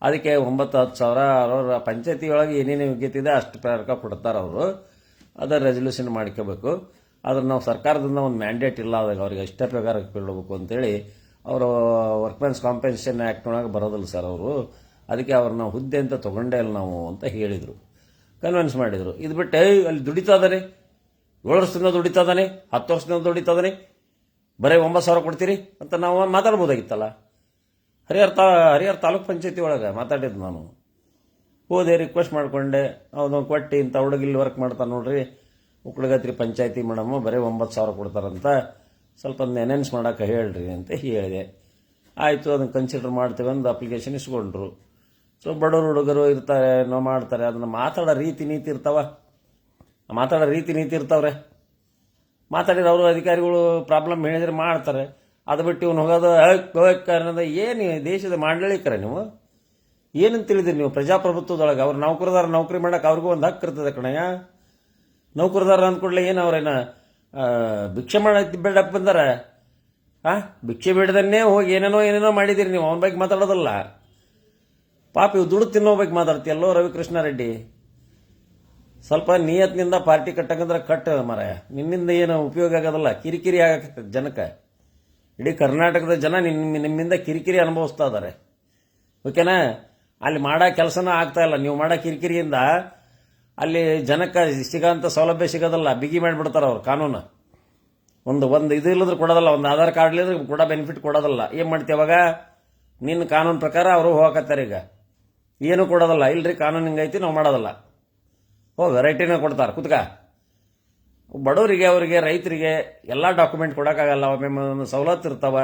ಅದಕ್ಕೆ 9-10 ಸಾವಿರ ಅವ್ರವ್ರ ಪಂಚಾಯತಿ ಒಳಗೆ ಏನೇನು ಯೋಗ್ಯತೆ ಇದೆ ಅಷ್ಟು ಪ್ರಕಾರ ಕೊಡ್ತಾರೆ ಅವರು. ಅದರ ರೆಸಲ್ಯೂಷನ್ ಮಾಡ್ಕೋಬೇಕು. ಆದ್ರೆ ನಾವು ಸರ್ಕಾರದಿಂದ ಒಂದು ಮ್ಯಾಂಡೇಟ್ ಇಲ್ಲ, ಅದಾಗ ಅವ್ರಿಗೆ ಅಷ್ಟೇ ಪ್ರಕಾರ ಕೊಡಬೇಕು ಅಂತೇಳಿ ಅವರು ವರ್ಕ್ಮೆನ್ಸ್ ಕಾಂಪೆನ್ಸೇಷನ್ ಆ್ಯಕ್ಟ್ ಒಳಗೆ ಬರೋದಿಲ್ಲ ಸರ್ ಅವರು. ಅದಕ್ಕೆ ಅವ್ರನ್ನ ಹುದ್ದೆ ಅಂತ ತೊಗೊಂಡೇ ಇಲ್ಲ ನಾವು ಅಂತ ಹೇಳಿದರು, ಕನ್ವಿನ್ಸ್ ಮಾಡಿದರು. ಇದು ಬಿಟ್ಟು ಅಲ್ಲಿ ದುಡಿತಾ ಇದ್ದಾನೆ, 7 ವರ್ಷದಿಂದ ದುಡಿತಾ ಇದ್ದಾನೆ, 10 ವರ್ಷದಿಂದ ದುಡಿತಾ ಇದ್ದಾನೆ, ಬರೀ 9,000 ಕೊಡ್ತೀರಿ ಅಂತ ನಾವು ಮಾತಾಡ್ಬೋದಾಗಿತ್ತಲ್ಲ. ಹರಿಹರ ತಾಲೂಕ್ ಪಂಚಾಯತಿ ಒಳಗೆ ಮಾತಾಡಿದ್ದು ನಾನು. ಹೋದೆ, ರಿಕ್ವೆಸ್ಟ್ ಮಾಡಿಕೊಂಡೆ. ಅವನು ಕೊಟ್ಟು ಇಂಥ ಹುಡುಗಿಲ್ಲಿ ವರ್ಕ್ ಮಾಡ್ತಾನೆ ನೋಡ್ರಿ, ಉಕ್ಕಳಗತ್ರಿ ಪಂಚಾಯತಿ ಮೇಡಮು ಬರೀ 9,000 ಕೊಡ್ತಾರಂತ, ಸ್ವಲ್ಪ ಅನೌನ್ಸ್ ಮಾಡೋಕೆ ಹೇಳ್ರಿ ಅಂತ ಹೇಳಿದೆ. ಆಯಿತು, ಅದನ್ನು ಕನ್ಸಿಡರ್ ಮಾಡ್ತೇವೆ ಒಂದು ಅಪ್ಲಿಕೇಶನ್ ಇಸ್ಕೊಂಡ್ರು. ಸೊ ಬಡವರು ಹುಡುಗರು ಇರ್ತಾರೆ, ನಾವು ಮಾಡ್ತಾರೆ. ಅದನ್ನು ಮಾತಾಡೋ ರೀತಿ ನೀತಿ ಇರ್ತಾವ್ರೆ. ಮಾತಾಡಿದ್ರೆ ಅವರು ಅಧಿಕಾರಿಗಳು ಪ್ರಾಬ್ಲಮ್ ಹೇಳಿದ್ರೆ ಮಾಡ್ತಾರೆ. ಅದು ಬಿಟ್ಟು ಇವನು ಹೋಗೋದು ಅನ್ನೋದು ಏನು ದೇಶದ ಮಾಡಲಿಕ್ಕರೆ ನೀವು? ಏನಂತ ತಿಳಿದಿರಿ ನೀವು ಪ್ರಜಾಪ್ರಭುತ್ವದೊಳಗೆ? ಅವ್ರು ನೌಕರದಾರ ನೌಕರಿ ಮಾಡೋಕೆ ಅವ್ರಿಗೂ ಒಂದು ಹಕ್ಕು ಇರ್ತದೆ ಕಣಯ್ಯ. ನೌಕರದಾರ ಅಂದ್ಕೊಡ್ಲೆ ಏನು ಅವ್ರೇನ ಭಿಕ್ಷೆ ಮಾಡಕ್ಕೆ ಬೇಡಕ್ಕೆ ಬಂದಾರ? ಭಿಕ್ಷೆ ಬೇಡದನ್ನೇ ಹೋಗಿ ಏನೇನೋ ಮಾಡಿದಿರಿ ನೀವು. ಅವನ ಬಗ್ಗೆ ಮಾತಾಡೋದಲ್ಲ. ಪಾಪ ಇವು ದುಡ್ಡು ತಿನ್ನೋ ಬಗ್ಗೆ ಮಾತಾಡ್ತೀಯಲ್ಲೋ ರವಿಕೃಷ್ಣ ರೆಡ್ಡಿ. ಸ್ವಲ್ಪ ನಿಯತ್ನಿಂದ ಪಾರ್ಟಿ ಕಟ್ಟಂಗಂದ್ರೆ ಕಟ್ಟ ಮಾರಾಯ. ನಿನ್ನಿಂದ ಏನು ಉಪಯೋಗ ಆಗೋದಲ್ಲ, ಕಿರಿಕಿರಿ ಆಗತ್ತೆ ಜನಕ್ಕೆ. ಇಡೀ ಕರ್ನಾಟಕದ ಜನ ನಿಮ್ಮಿಂದ ಕಿರಿಕಿರಿ ಅನುಭವಿಸ್ತಾ ಇದ್ದಾರೆ. ಓಕೆನಾ? ಅಲ್ಲಿ ಮಾಡೋ ಕೆಲಸನೂ ಆಗ್ತಾ ಇಲ್ಲ. ನೀವು ಮಾಡೋ ಕಿರಿಕಿರಿಯಿಂದ ಅಲ್ಲಿ ಜನಕ್ಕೆ ಸಿಗೋಂಥ ಸೌಲಭ್ಯ ಸಿಗೋದಲ್ಲ, ಬಿಗಿ ಮಾಡಿಬಿಡ್ತಾರೆ ಅವ್ರು. ಕಾನೂನು ಒಂದು ಇದು ಇಲ್ಲದ್ರೆ ಕೊಡೋದಲ್ಲ, ಒಂದು ಆಧಾರ್ ಕಾರ್ಡ್ ಇಲ್ಲದ್ರೆ ಕೂಡ ಬೆನಿಫಿಟ್ ಕೊಡೋದಲ್ಲ. ಏನು ಮಾಡ್ತೀವಿ ಅವಾಗ? ನಿನ್ನ ಕಾನೂನು ಪ್ರಕಾರ ಅವರು ಹೋಗಕತ್ತಾರೆ. ಈಗ ಏನು ಕೊಡೋದಲ್ಲ. ಇಲ್ರಿ ಕಾನೂನು ಹಿಂಗೈತಿ, ನಾವು ಮಾಡೋದಲ್ಲ. ಹೋಗ ರೈಟಿನ ಕೊಡ್ತಾರೆ, ಕುತ್ಕ. ಬಡವರಿಗೆ, ಅವರಿಗೆ, ರೈತರಿಗೆ ಎಲ್ಲ ಡಾಕ್ಯುಮೆಂಟ್ ಕೊಡೋಕ್ಕಾಗಲ್ಲ. ಒಮ್ಮೆ ಸವಲತ್ತು ಇರ್ತಾವ,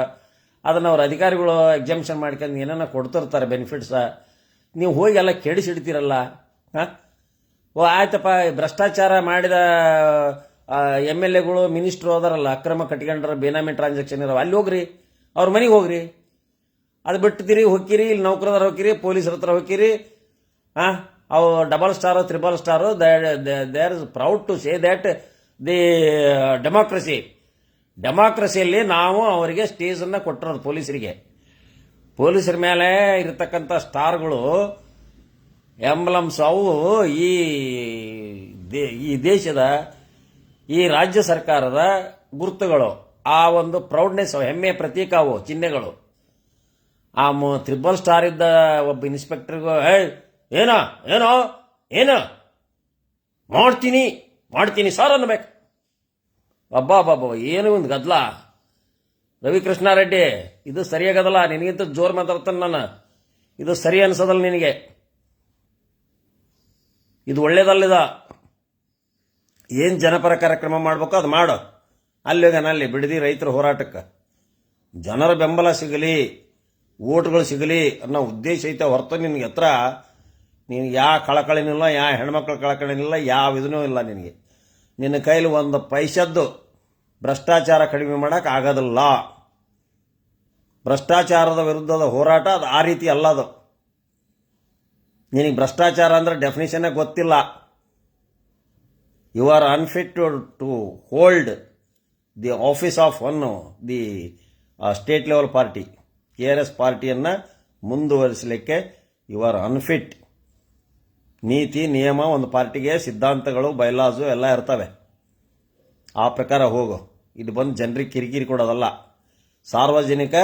ಅದನ್ನು ಅವ್ರ ಅಧಿಕಾರಿಗಳು ಎಕ್ಸಾಮಿಷನ್ ಮಾಡ್ಕೊಂಡು ಏನೇನೋ ಕೊಡ್ತಿರ್ತಾರೆ ಬೆನಿಫಿಟ್ಸ. ನೀವು ಹೋಗಿ ಎಲ್ಲ ಕೆಡಿಸಿಡ್ತೀರಲ್ಲ. ಆಯ್ತಪ್ಪ, ಭ್ರಷ್ಟಾಚಾರ ಮಾಡಿದ MLAಗಳು ಮಿನಿಸ್ಟ್ರು ಹೋದಾರಲ್ಲ, ಅಕ್ರಮ ಕಟ್ಕೊಂಡ್ರ ಬೇನಾಮಿ ಟ್ರಾನ್ಸಾಕ್ಷನ್ ಇರೋ, ಅಲ್ಲಿ ಹೋಗ್ರಿ, ಅವ್ರ ಮನೆಗೆ ಹೋಗ್ರಿ. ಅದು ಬಿಟ್ಟಿದ್ದೀರಿ, ಹೋಗಿರಿ ಇಲ್ಲಿ ನೌಕರದಾರ ಹೋಗಿರಿ, ಪೊಲೀಸರ ಹತ್ರ ಹೋಗಿರಿ. ಅವು 2 star 3 star. They are proud to say that the ಡೆಮಾಕ್ರಸಿಯಲ್ಲಿ ನಾವು ಅವರಿಗೆ ಸ್ಟೇಜನ್ನು ಕೊಟ್ಟಿರೋದು ಪೊಲೀಸರ ಮೇಲೆ ಇರತಕ್ಕಂಥ ಸ್ಟಾರ್ಗಳು ಎಂಬ್ಲಮ್ಸ್ ಅವು ಈ ದೇಶದ ಈ ರಾಜ್ಯ ಸರ್ಕಾರದ ಗುರುತುಗಳು, ಆ ಒಂದು ಪ್ರೌಡ್ನೆಸ್, ಹೆಮ್ಮೆಯ ಪ್ರತೀಕ, ಅವು ಚಿಹ್ನೆಗಳು. ಆ ತ್ರಿಬಲ್ ಸ್ಟಾರ್ ಇದ್ದ ಒಬ್ಬ ಇನ್ಸ್ಪೆಕ್ಟರ್ಗೂ ಏನೋ ಏನೋ ಏನೋ ಮಾಡ್ತೀನಿ ಸರ್ ಅನ್ಬೇಕು. ಅಬ್ಬಾ ಏನು ಒಂದು ಗದ್ದಲ. ರವಿಕೃಷ್ಣಾರೆಡ್ಡಿ, ಇದು ಸರಿಯಾಗದಲ್ಲ. ನಿನಗಿಂತ ಜೋರ್ ಮಾತಾಡ್ತಾನೆ ನಾನು. ಇದು ಸರಿ ಅನ್ಸೋದಲ್ಲ ನಿನಗೆ. ಇದು ಒಳ್ಳೇದಲ್ಲಿದ. ಏನು ಜನಪರ ಕಾರ್ಯಕ್ರಮ ಮಾಡ್ಬೇಕು ಅದು ಮಾಡು. ಅಲ್ಲಿ ಬಿಡದಿ ರೈತರ ಹೋರಾಟಕ್ಕೆ ಜನರ ಬೆಂಬಲ ಸಿಗಲಿ, ಓಟ್ಗಳು ಸಿಗಲಿ ಅನ್ನೋ ಉದ್ದೇಶ ಐತೆ ಹೊರತು ನಿನಗೆ ಹತ್ರ ನಿನಗೆ ಯಾವ ಕಳಕಳಿನಿಲ್ಲ, ಯಾವ ಹೆಣ್ಮಕ್ಳ ಕಳಕಳಿನಿಲ್ಲ, ಯಾವ ಇದನ್ನೂ ಇಲ್ಲ ನಿನಗೆ. ನಿನ್ನ ಕೈಲಿ ಒಂದು ಪೈಸದ್ದು ಭ್ರಷ್ಟಾಚಾರ ಕಡಿಮೆ ಮಾಡೋಕೆ ಆಗೋದಿಲ್ಲ. ಭ್ರಷ್ಟಾಚಾರದ ವಿರುದ್ಧದ ಹೋರಾಟ ಅದು ಆ ರೀತಿ ಅಲ್ಲ. ಅದು ನಿನಗೆ ಭ್ರಷ್ಟಾಚಾರ ಅಂದ್ರೆ ಡೆಫಿನೇಷನ್ನೇ ಗೊತ್ತಿಲ್ಲ. You are unfit to hold the office of the state level party, KRS ಪಾರ್ಟಿಯನ್ನು ಮುಂದುವರಿಸಲಿಕ್ಕೆ ಯು ಆರ್ ಅನ್ಫಿಟ್. ನೀತಿ ನಿಯಮ, ಒಂದು ಪಾರ್ಟಿಗೆ ಸಿದ್ಧಾಂತಗಳು, ಬೈಲಾಸು ಎಲ್ಲ ಇರ್ತವೆ. ಆ ಪ್ರಕಾರ ಹೋಗು. ಇದು ಬಂದು ಜನರಿಗೆ ಕಿರಿಕಿರಿ ಕೊಡೋದಲ್ಲ. ಸಾರ್ವಜನಿಕ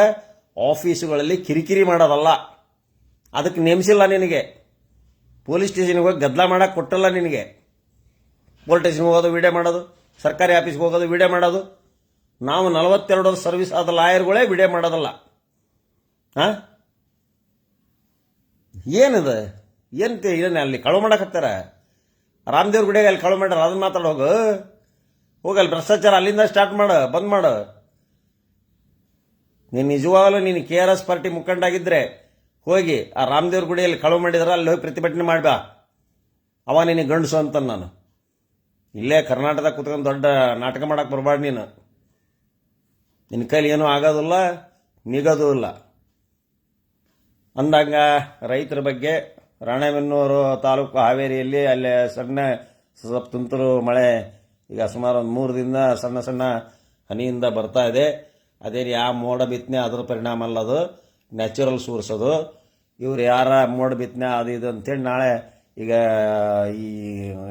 ಆಫೀಸುಗಳಲ್ಲಿ ಕಿರಿಕಿರಿ ಮಾಡೋದಲ್ಲ. ಅದಕ್ಕೆ ನೇಮಿಸಿಲ್ಲ ನಿನಗೆ. ಪೊಲೀಸ್ ಸ್ಟೇಷನ್ಗೆ ಹೋಗಿ ಗದ್ದಲ ಮಾಡೋಕೆ ಕೊಟ್ಟಲ್ಲ ನಿನಗೆ. ಪೊಲೀಸ್ ಸ್ಟೇಷನ್ಗೆ ಹೋಗೋದು ವಿಡಿಯೋ ಮಾಡೋದು, ಸರ್ಕಾರಿ ಆಫೀಸ್ಗೆ ಹೋಗೋದು ವಿಡಿಯೋ ಮಾಡೋದು. ನಾವು 42 ವರ್ಷ ಸರ್ವಿಸ್ ಆದ ಲಾಯರ್ಗಳೇ ವಿಡಿಯೋ ಮಾಡೋದಲ್ಲ. ಏನಿದೆ? ಏನು ಅಲ್ಲಿ ಕಳು ಮಾಡಕತ್ತಾರ? ರಾಮದೇವ್ರ ಗುಡಿಯಾಗ ಅಲ್ಲಿ ಕಳು ಮಾಡ್ಯಾರ, ಅದನ್ನ ಮಾತಾಡ ಹೋಗಲ್ಲಿ ಭ್ರಷ್ಟಾಚಾರ ಅಲ್ಲಿಂದ ಸ್ಟಾರ್ಟ್ ಮಾಡು, ಬಂದ್ ಮಾಡು. ನೀನು ನಿಜವಾಗಲೂ ನೀನು KRS ಪಾರ್ಟಿ ಮುಖಂಡಾಗಿದ್ದರೆ ಹೋಗಿ ಆ ರಾಮದೇವ್ರ ಗುಡಿಯಲ್ಲಿ ಕಳು ಮಾಡಿದ್ರೆ ಅಲ್ಲಿ ಹೋಗಿ ಪ್ರತಿಭಟನೆ ಮಾಡ್ಬಾ. ಅವ ನಿನಗೆ ಗಂಡಸು ಅಂತ ನಾನು. ಇಲ್ಲೇ ಕರ್ನಾಟಕದಾಗ ಕೂತ್ಕೊಂಡು ದೊಡ್ಡ ನಾಟಕ ಮಾಡಕ್ಕೆ ಬರಬಾರ್ದು ನೀನು. ನಿನ್ನ ಕೈಲಿ ಏನೂ ಆಗೋದಿಲ್ಲ, ನಿಗೋದೂ ಇಲ್ಲ. ಅಂದಾಗ ರೈತರ ಬಗ್ಗೆ ರಾಣೆಬೆನ್ನೂರು ತಾಲೂಕು ಹಾವೇರಿಯಲ್ಲಿ ಅಲ್ಲಿ ಸ್ವಲ್ಪ ತುಂತುರು ಮಳೆ ಈಗ ಸುಮಾರು ಒಂದು 3 ದಿನದಿಂದ ಸಣ್ಣ ಹನಿಯಿಂದ ಬರ್ತಾ ಇದೆ. ಅದೇನು ಯಾವ ಮೋಡ ಬಿತ್ತನೆ ಅದರ ಪರಿಣಾಮ ಅಲ್ಲ, ಅದು ನ್ಯಾಚುರಲ್ ಸೋರ್ಸ್. ಅದು ಇವ್ರು ಯಾರ ಮೋಡ ಬಿತ್ತನೆ ಅದು ಇದು ಅಂತೇಳಿ ನಾಳೆ ಈಗ ಈ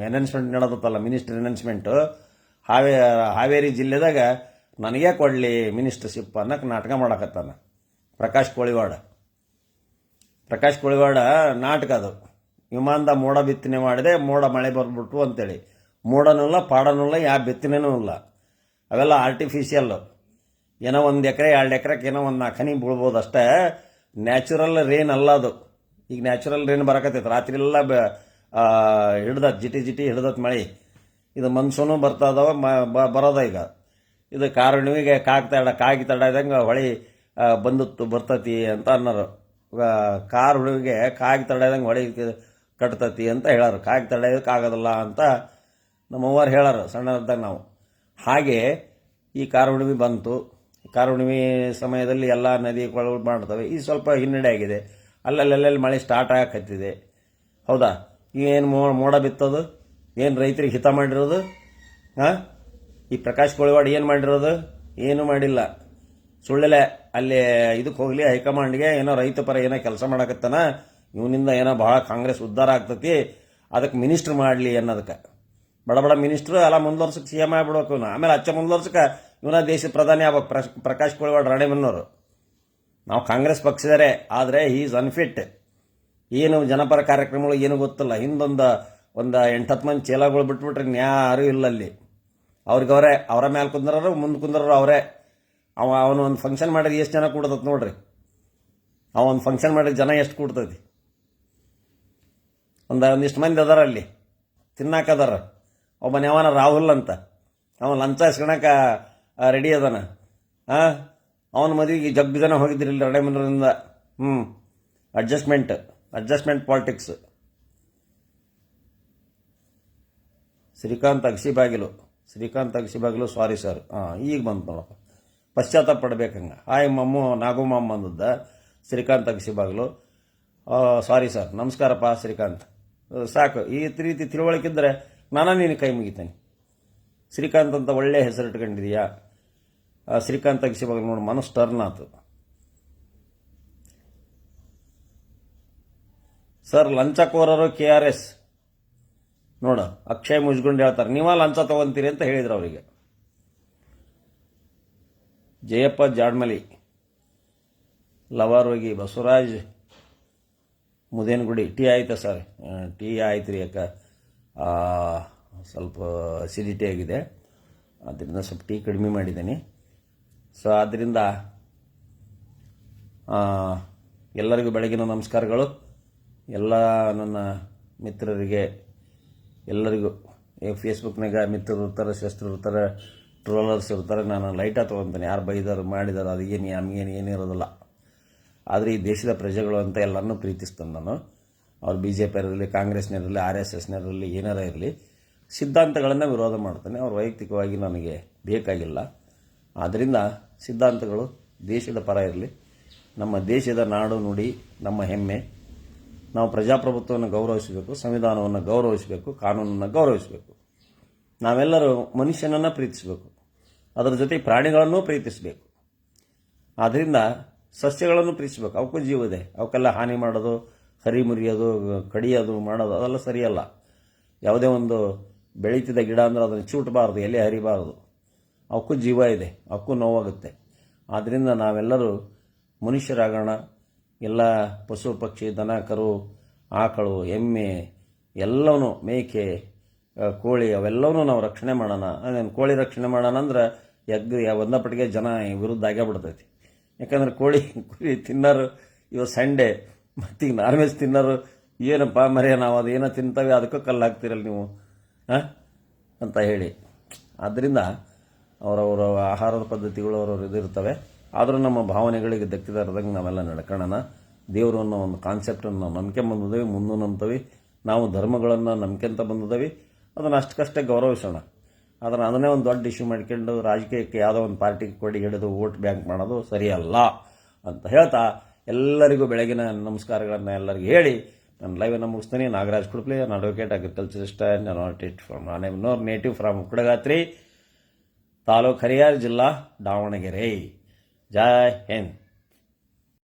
ಅನೌನ್ಸ್ಮೆಂಟ್ ನಡೆದತ್ತಲ್ಲ, ಮಿನಿಸ್ಟರ್ ಅನೌನ್ಸ್ಮೆಂಟು. ಹಾವೇರಿ ಜಿಲ್ಲೆದಾಗ ನನಗೇ ಕೊಡಲಿ ಮಿನಿಸ್ಟರ್ಶಿಪ್ ಅನ್ನೋಕೆ ನಾಟಕ ಮಾಡಕತ್ತಾನ ಪ್ರಕಾಶ್ ಕೋಳಿವಾಡ ನಾಟಕ. ಅದು ವಿಮಾನದ ಮೋಡ ಬಿತ್ತನೆ ಮಾಡಿದೆ, ಮೋಡ ಮಳೆ ಬರ್ಬಿಟ್ಟು ಅಂತೇಳಿ. ಮೋಡನೂ ಇಲ್ಲ, ಪಾಡನೂ ಇಲ್ಲ, ಯಾವ ಬಿತ್ತನೆನೂ ಇಲ್ಲ. ಅವೆಲ್ಲ ಆರ್ಟಿಫಿಷಿಯಲ್. ಏನೋ 1 ಎಕರೆ 2 ಎಕರೆಗೆ ಏನೋ 1-4 ಹನಿ ಬೀಳ್ಬೋದು ಅಷ್ಟೇ. ನ್ಯಾಚುರಲ್ ರೇನ್ ಅಲ್ಲ ಅದು. ಈಗ ನ್ಯಾಚುರಲ್ ರೇನ್ ಬರಕತ್ತೈತೆ, ರಾತ್ರಿ ಎಲ್ಲ ಹಿಡ್ದತ್, ಜಿಟಿ ಹಿಡ್ದತ್ ಮಳೆ. ಇದು ಮನ್ಸೂನು ಬರ್ತಾ ಇದಾವ, ಬರೋದ. ಈಗ ಇದು ಕಾರುಣಿವಿಗೆ ಕಾಗಿ ತಡದಂಗೆ ಹೊಳಿ ಬರ್ತತಿ ಅಂತ ಅನ್ನೋರು. ಕಾರ್ ಹುಡುಗಿಗೆ ಕಾಗಿ ತಡೆದಂಗೆ ಹೊಳಿ ಕಟ್ತತಿ ಅಂತ ಹೇಳೋರು. ಕಾಗಿ ತಡೆಯೋದಕ್ಕೆ ಆಗೋದಿಲ್ಲ ಅಂತ ನಮ್ಮವ್ವರು ಹೇಳೋರು ಸಣ್ಣದಾಗ ನಾವು. ಹಾಗೆ ಈ ಕಾರ್ ಹುಣ್ಣಿಮೆ ಬಂತು. ಕಾರ್ ಹುಣ್ಣಿಮೆ ಸಮಯದಲ್ಲಿ ಎಲ್ಲ ನದಿ ಕೊಳಗಳು ಮಾಡ್ತವೆ. ಈ ಸ್ವಲ್ಪ ಹಿನ್ನಡೆ ಆಗಿದೆ. ಅಲ್ಲಲ್ಲಿ ಮಳೆ ಸ್ಟಾರ್ಟ್ ಆಗಕತ್ತಿದೆ. ಹೌದಾ? ಏನು ಮೋಡ ಬಿತ್ತೋದು? ಏನು ರೈತರಿಗೆ ಹಿತ ಮಾಡಿರೋದು? ಈ ಪ್ರಕಾಶ್ ಕೋಳಿವಾಡ ಏನು ಮಾಡಿರೋದು? ಏನೂ ಮಾಡಿಲ್ಲ. ಸುಳ್ಳೆಲೆ ಅಲ್ಲಿ ಇದಕ್ಕೆ ಹೋಗಲಿ, ಹೈಕಮಾಂಡ್ಗೆ ಏನೋ ರೈತ ಪರ ಏನೋ ಕೆಲಸ ಮಾಡಕತ್ತಾನ, ಇವನಿಂದ ಏನೋ ಭಾಳ ಕಾಂಗ್ರೆಸ್ ಉದ್ಧಾರ ಆಗ್ತತಿ, ಅದಕ್ಕೆ ಮಿನಿಸ್ಟ್ರ್ ಮಾಡಲಿ ಅನ್ನೋದಕ್ಕೆ. ಬಡ ಮಿನಿಸ್ಟ್ರು ಎಲ್ಲ ಮುಂದುವರ್ಸಕ್ಕೆ CM ಆಗ್ಬಿಡ್ಬೇಕು ಇವನು. ಆಮೇಲೆ ಮುಂದುವರ್ಸಕ್ಕೆ ಇವನ ದೇಶದ ಪ್ರಧಾನಿ ಆಗ್ಬೇಕು. ಪ್ರಕಾಶ್ ಕೋಳಿವಾಡ ರಾಣೆಬೆನ್ನೂರು. ನಾವು ಕಾಂಗ್ರೆಸ್ ಪಕ್ಷದರೇ, ಆದರೆ ಹೀ ಈಸ್ ಅನ್ಫಿಟ್. ಏನು ಜನಪರ ಕಾರ್ಯಕ್ರಮಗಳು ಏನು ಗೊತ್ತಿಲ್ಲ. ಹಿಂದೊಂದು 8-10 ಮಂದಿ ಚೇಲಾಗಳು ಬಿಟ್ಬಿಟ್ರೆ ಯಾರೂ ಇಲ್ಲ ಅಲ್ಲಿ. ಅವ್ರಿಗವರೇ, ಅವರ ಮೇಲೆ ಕುಂದ್ರರು, ಮುಂದೆ ಕುಂದ್ರರು ಅವರೇ. ಅವನು ಒಂದು ಫಂಕ್ಷನ್ ಮಾಡಿದ್ರೆ ಎಷ್ಟು ಜನ ಕೂಡ್ತೈತಿ ನೋಡ್ರಿ. ಒಂದು ಫಂಕ್ಷನ್ ಮಾಡಿದ್ರೆ ಜನ ಎಷ್ಟು ಕೂಡ್ತೈತಿ? ಒಂದಿಷ್ಟು ಮಂದಿ ಅದಾರ ಅಲ್ಲಿ, ತಿನ್ನಾಕದಾರ. ಒಬ್ಬನ ಯಾವನ ರಾಹುಲ್ ಅಂತ, ಅವನು ಲಂಚ ಇಸ್ಕೊಳಕ್ಕೆ ರೆಡಿ ಅದಾನ. ಅವನ ಮದುವೆಗೆ ಜಗ್ಗು ಜನ ಹೋಗಿದ್ದಿರಲಿಲ್ಲ ರಾಣೆಬೆನ್ನೂರಿಂದ. Adjustment politics. Srikanth Agasibagilu sorry sir. ಈಗ ಬಂತು ನೋಡಪ್ಪ, ಪಶ್ಚಾತ್ತಾಪ ಪಡ್ಬೇಕಂಗ. ಹಾಯ್ ಮಮ್ಮು ನಾಗುಮಮ್ಮ ಅಂದದ್ದ ಶ್ರೀಕಾಂತ್ ಅಗಸಿಬಾಗಿಲು. ಸಾರಿ ಸರ್, ನಮಸ್ಕಾರಪ್ಪ ಶ್ರೀಕಾಂತ್. ಸಾಕು, ಈ ರೀತಿ ತಿಳುವಳಿಕಿದ್ರೆ ನೀನು ಕೈ ಮುಗಿತೇನೆ. ಶ್ರೀಕಾಂತ್ ಅಂತ ಒಳ್ಳೆ ಹೆಸರು ಇಟ್ಕೊಂಡಿದೀಯಾ, ಶ್ರೀಕಾಂತ್ ತೆಗಿಸಿವಾಗ ನೋಡಿ ಮನಸ್ಸು ಟರ್ನ್ ಆತು. ಸರ್ ಲಂಚಕೋರರು KRS ನೋಡ ಅಕ್ಷಯ್ ಮುಜ್ಗುಂಡ್ ಹೇಳ್ತಾರೆ, ನೀವ ಲಂಚ ತಗೊಂತೀರಿ ಅಂತ ಹೇಳಿದ್ರು ಅವರಿಗೆ. ಜಯಪ್ಪ ಜಾಡ್ಮಲಿ, ಲವಾರೋಗಿ, ಬಸವರಾಜ್ ಮುದೇನಗುಡಿ. ಟೀ ಆಯ್ತಾ ಸರ್? ಟೀ ಆಯ್ತು ರೀ, ಯಾಕೆ ಸ್ವಲ್ಪ ಅಸಿಡಿಟಿ ಆಗಿದೆ, ಅದರಿಂದ ಸ್ವಲ್ಪ ಟೀ ಕಡಿಮೆ ಮಾಡಿದ್ದೀನಿ. ಸೊ ಆದ್ದರಿಂದ ಎಲ್ಲರಿಗೂ ಬೆಳಗಿನ ನಮಸ್ಕಾರಗಳು. ಎಲ್ಲ ನನ್ನ ಮಿತ್ರರಿಗೆ ಎಲ್ಲರಿಗೂ ಫೇಸ್ಬುಕ್ನಾಗ ಮಿತ್ರರು ಇರ್ತಾರೆ, ಶಸ್ತ್ರರು ಇರ್ತಾರೆ, ಟ್ರೋಲರ್ಸ್ ಇರ್ತಾರೆ. ನಾನು ಲೈಟಾಗಿ ತೊಗೊತೀನಿ, ಯಾರು ಬೈದಾರು ಮಾಡಿದಾರೆ ಅದು ಏನು ನಮಗೇನು ಏನಿರೋದಿಲ್ಲ. ಆದರೆ ಈ ದೇಶದ ಪ್ರಜೆಗಳು ಅಂತ ಎಲ್ಲರನ್ನೂ ಪ್ರೀತಿಸ್ತಾನೆ ನಾನು. ಅವ್ರು BJP ಇರಲಿ, ಕಾಂಗ್ರೆಸ್ನಲ್ಲಿರಲಿ, RSSನಲ್ಲಿರಲಿ, ಏನಾರ ಇರಲಿ, ಸಿದ್ಧಾಂತಗಳನ್ನು ವಿರೋಧ ಮಾಡ್ತಾನೆ. ಅವ್ರು ವೈಯಕ್ತಿಕವಾಗಿ ನನಗೆ ಬೇಕಾಗಿಲ್ಲ. ಆದ್ದರಿಂದ ಸಿದ್ಧಾಂತಗಳು ದೇಶದ ಪರ ಇರಲಿ. ನಮ್ಮ ದೇಶದ ನಾಡು ನುಡಿ ನಮ್ಮ ಹೆಮ್ಮೆ. ನಾವು ಪ್ರಜಾಪ್ರಭುತ್ವವನ್ನು ಗೌರವಿಸಬೇಕು, ಸಂವಿಧಾನವನ್ನು ಗೌರವಿಸಬೇಕು, ಕಾನೂನನ್ನು ಗೌರವಿಸಬೇಕು. ನಾವೆಲ್ಲರೂ ಮನುಷ್ಯನನ್ನು ಪ್ರೀತಿಸಬೇಕು, ಅದರ ಜೊತೆ ಪ್ರಾಣಿಗಳನ್ನು ಪ್ರೀತಿಸಬೇಕು. ಆದ್ದರಿಂದ ಸಸ್ಯಗಳನ್ನು ಪ್ರೀತಿಸಬೇಕು, ಅವಕ್ಕೂ ಜೀವ ಇದೆ. ಅವಕ್ಕೆಲ್ಲ ಹಾನಿ ಮಾಡೋದು, ಹರಿ ಮುರಿಯೋದು, ಕಡಿಯೋದು ಮಾಡೋದು ಅದೆಲ್ಲ ಸರಿಯಲ್ಲ. ಯಾವುದೇ ಒಂದು ಬೆಳೀತಿದ್ದ ಗಿಡ ಅಂದ್ರೆ ಅದನ್ನು ಚೂಟಬಾರ್ದು, ಎಲೆ ಹರಿಬಾರ್ದು. ಅವಕ್ಕೂ ಜೀವ ಇದೆ, ಅವಕ್ಕೂ ನೋವಾಗುತ್ತೆ. ಆದ್ದರಿಂದ ನಾವೆಲ್ಲರೂ ಮನುಷ್ಯರಾಗೋಣ. ಎಲ್ಲ ಪಶು ಪಕ್ಷಿ, ದನ ಕರು, ಆಕಳು, ಎಮ್ಮೆ ಎಲ್ಲವೂ, ಮೇಕೆ, ಕೋಳಿ ಅವೆಲ್ಲವೂ ನಾವು ರಕ್ಷಣೆ ಮಾಡೋಣ. ಕೋಳಿ ರಕ್ಷಣೆ ಮಾಡೋಣ ಅಂದ್ರೆ ಒಂದಪಟ್ಟಿಗೆ ಜನ ವಿರುದ್ಧ ಆಗೇ ಬಿಡ್ತೈತಿ. ಯಾಕಂದ್ರೆ ಕೋಳಿ ಕುರಿ ತಿನ್ನೋರು ಇವಾಗ ಸಂಡೆ ಮತ್ತೀಗ ನಾನ್ ವೆಜ್ ತಿನ್ನೋರು ಏನಪ್ಪ ಮರೆ ನಾವು ಅದು ಏನೋ ತಿಂತವೆ ಅದಕ್ಕೂ ಕಲ್ಲು ಹಾಕ್ತಿರಲ್ಲ ನೀವು ಅಂತ ಹೇಳಿ. ಆದ್ದರಿಂದ ಅವರವರ ಆಹಾರದ ಪದ್ಧತಿಗಳು ಅವರವ್ರ ಇದಿರ್ತವೆ. ಆದರೂ ನಮ್ಮ ಭಾವನೆಗಳಿಗೆ ಧಕ್ಕಿದಾರದಂಗೆ ನಾವೆಲ್ಲ ನಡ್ಕೊಳ್ಳೋಣ. ದೇವರು ಅನ್ನೋ ಒಂದು ಕಾನ್ಸೆಪ್ಟನ್ನು ನಾವು ನಂಬಿಕೆ ಬಂದಿದ್ದೇವೆ, ಮುಂದೂ ನಂಬ್ತೇವೆ. ನಾವು ಧರ್ಮಗಳನ್ನು ನಂಬಿಕೆಂತ ಬಂದಿದ್ದೇವೆ, ಅದನ್ನು ಅಷ್ಟಕ್ಕಷ್ಟೇ ಗೌರವಿಸೋಣ. ಆದರೆ ಅದನ್ನೇ ಒಂದು ದೊಡ್ಡ ಇಶ್ಯೂ ಮಾಡ್ಕೊಂಡು ರಾಜಕೀಯಕ್ಕೆ ಯಾವುದೋ ಒಂದು ಪಾರ್ಟಿಗೆ ಕೊಡಿ ಹಿಡಿದು ವೋಟ್ ಬ್ಯಾಂಕ್ ಮಾಡೋದು ಸರಿಯಲ್ಲ ಅಂತ ಹೇಳ್ತಾ ಎಲ್ಲರಿಗೂ ಬೆಳಗಿನ ನಮಸ್ಕಾರಗಳನ್ನು ಎಲ್ಲರಿಗೂ ಹೇಳಿ ನಾನು ಲೈವನ್ನು ಮುಗಿಸ್ತೀನಿ. Nagaraj Kudple, advocate, agriculturist and artist from native from Kudagatri, taluk Hariyar, ಜಿಲ್ಲಾ ದಾವಣಗೆರೆ. ಜೈ ಹಿಂದ್.